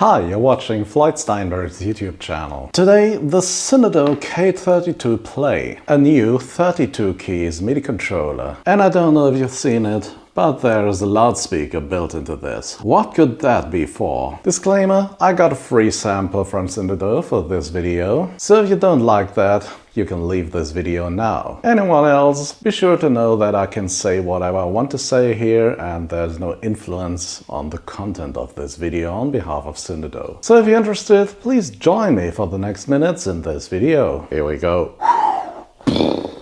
Hi, you're watching Floyd Steinberg's YouTube channel. Today, the Synido K32 Play, a new 32 keys MIDI controller. And I don't know if you've seen it, but there is a loudspeaker built into this. What could that be for? Disclaimer, I got a free sample from Synido for this video, so if you don't like that, you can leave this video now. Anyone else, be sure to know that I can say whatever I want to say here and there's no influence on the content of this video on behalf of Synido. So if you're interested, please join me for the next minutes in this video. Here we go.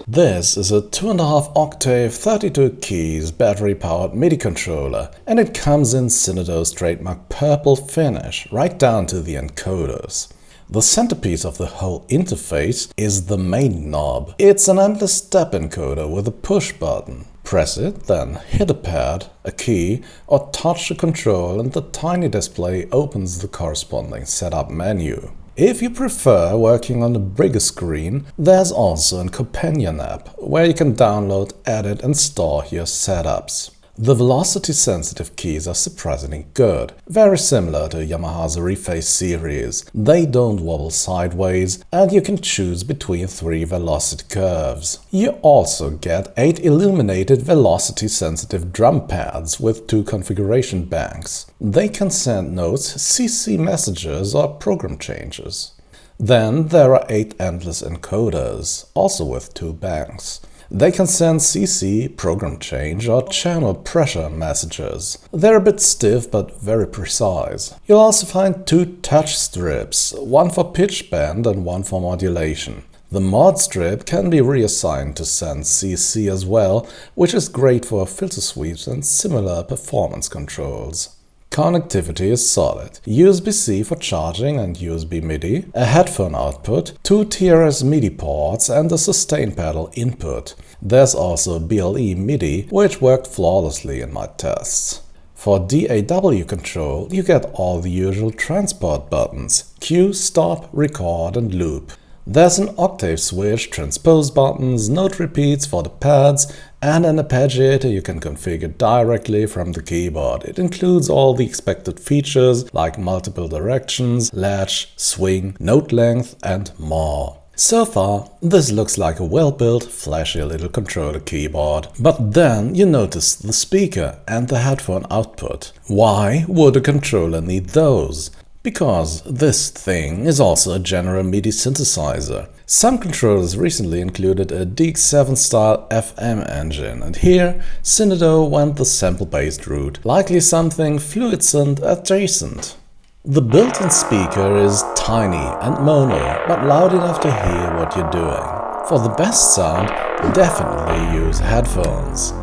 This is a 2.5 octave 32 keys battery-powered MIDI controller, and it comes in Synido's trademark purple finish, right down to the encoders. The centerpiece of the whole interface is the main knob. It's an endless step encoder with a push button. Press it, then hit a pad, a key, or touch the control and the tiny display opens the corresponding setup menu. If you prefer working on a bigger screen, there's also a companion app, where you can download, edit and store your setups. The velocity-sensitive keys are surprisingly good, very similar to Yamaha's Rephase series. They don't wobble sideways, and you can choose between 3 velocity curves. You also get 8 illuminated velocity-sensitive drum pads with 2 configuration banks. They can send notes, CC messages or program changes. Then there are 8 endless encoders, also with 2 banks. They can send CC, program change or channel pressure messages. They're a bit stiff but very precise. You'll also find 2 touch strips, one for pitch bend and one for modulation. The mod strip can be reassigned to send CC as well, which is great for filter sweeps and similar performance controls. Connectivity is solid. USB-C for charging and USB MIDI, a headphone output, 2 TRS MIDI ports and a sustain pedal input. There's also BLE MIDI, which worked flawlessly in my tests. For DAW control, you get all the usual transport buttons: cue, stop, record and loop. There's an octave switch, transpose buttons, note repeats for the pads, and an arpeggiator you can configure directly from the keyboard. It includes all the expected features like multiple directions, latch, swing, note length and more. So far, this looks like a well-built, flashy little controller keyboard. But then you notice the speaker and the headphone output. Why would a controller need those? Because this thing is also a general MIDI synthesizer. Some controllers recently included a DX7 style FM engine, and here Synido went the sample-based route, likely something fluid synth adjacent. The built-in speaker is tiny and mono, but loud enough to hear what you're doing. For the best sound, definitely use headphones.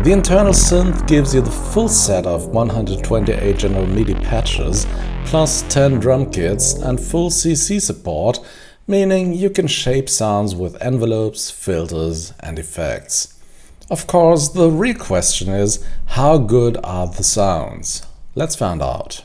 The internal synth gives you the full set of 128 general MIDI patches, plus 10 drum kits and full CC support, meaning you can shape sounds with envelopes, filters and effects. Of course, the real question is, how good are the sounds? Let's find out.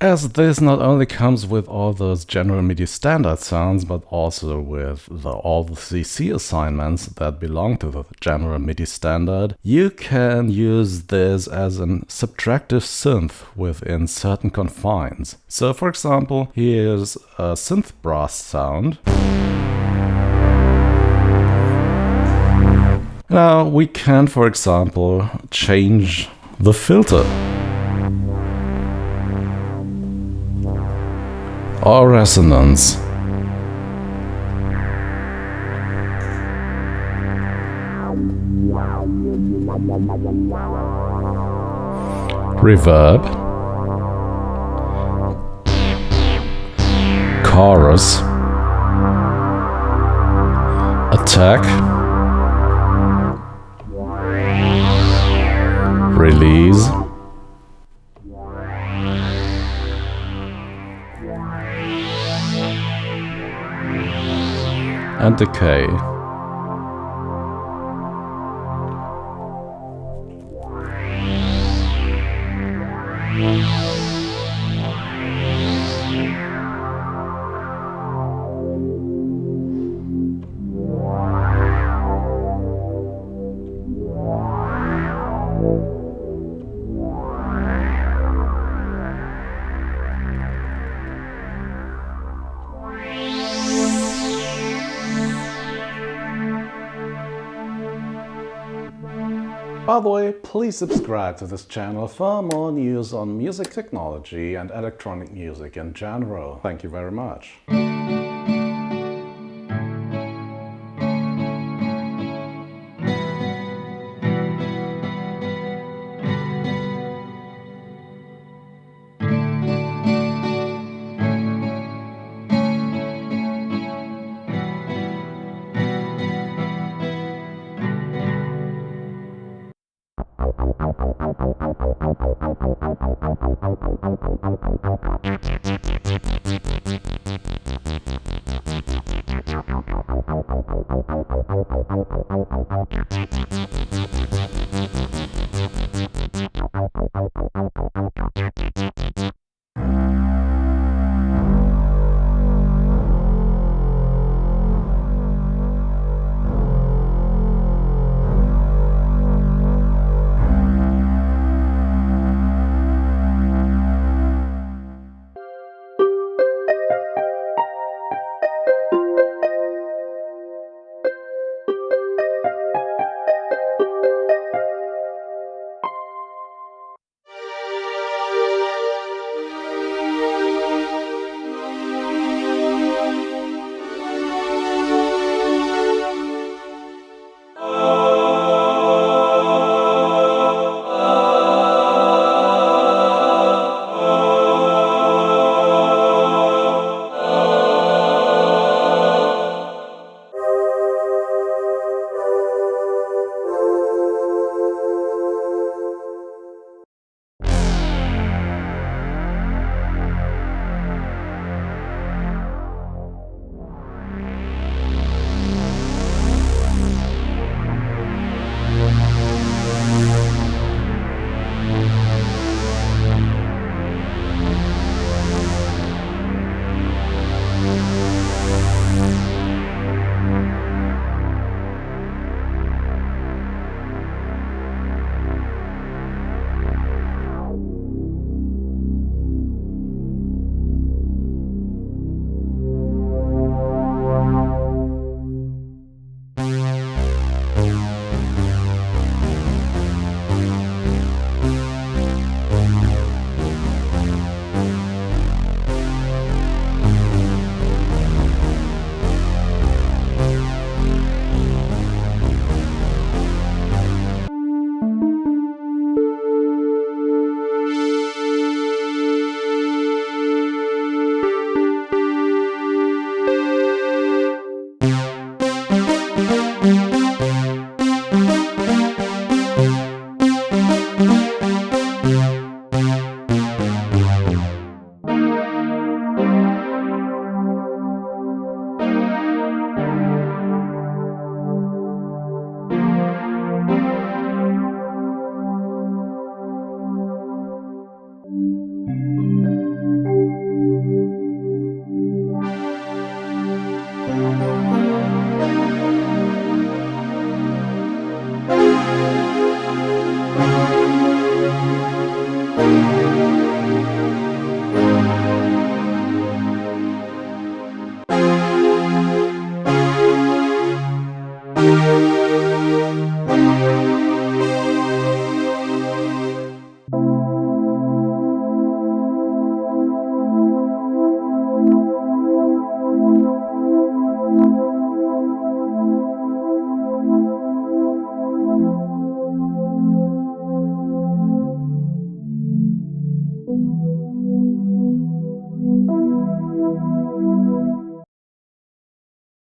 as this not only comes with all those general MIDI standard sounds, but also with all the CC assignments that belong to the general MIDI standard, you can use this as an subtractive synth within certain confines. So for example, here's a Synth Brass sound. Now we can, for example, change the filter or resonance. Reverb, chorus, attack, release, and decay. By the way, please subscribe to this channel for more news on music technology and electronic music in general. Thank you very much.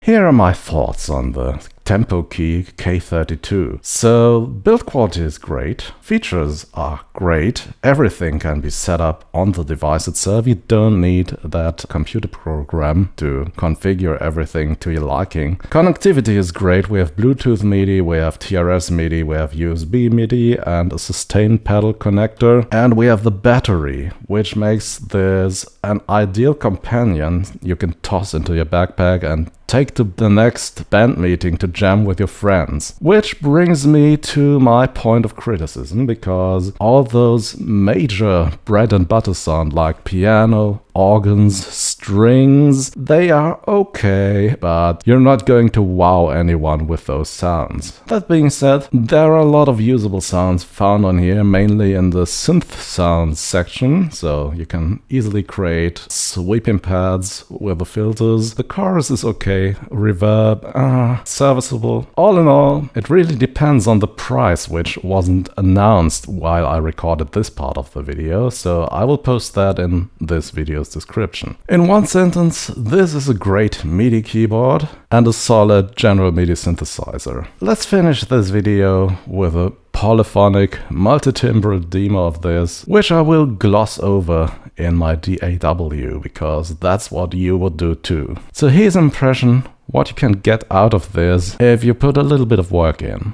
Here are my thoughts on the TempoKey K32. So, build quality is great, features are great, everything can be set up on the device itself, you don't need that computer program to configure everything to your liking. Connectivity is great, we have Bluetooth MIDI, we have TRS MIDI, we have USB MIDI and a sustain pedal connector, and we have the battery, which makes this an ideal companion you can toss into your backpack and take to the next band meeting to jam with your friends. Which brings me to my point of criticism, because all those major bread and butter sound like piano, organs, strings, they are okay, but you're not going to wow anyone with those sounds. That being said, there are a lot of usable sounds found on here, mainly in the synth sounds section, so you can easily create sweeping pads with the filters. The chorus is okay, reverb, serviceable. All in all, it really depends on the price, which wasn't announced while I recorded this part of the video, so I will post that in this video's description. In one sentence, this is a great MIDI keyboard and a solid general MIDI synthesizer. Let's finish this video with a polyphonic multitimbral demo of this, which I will gloss over in my DAW, because that's what you would do too. So here's an impression what you can get out of this if you put a little bit of work in.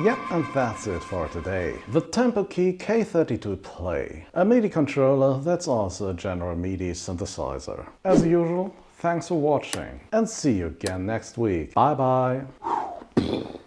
Yep, and that's it for today. The TempoKey K32 Play, a MIDI controller that's also a general MIDI synthesizer. As usual, thanks for watching, and see you again next week. Bye bye!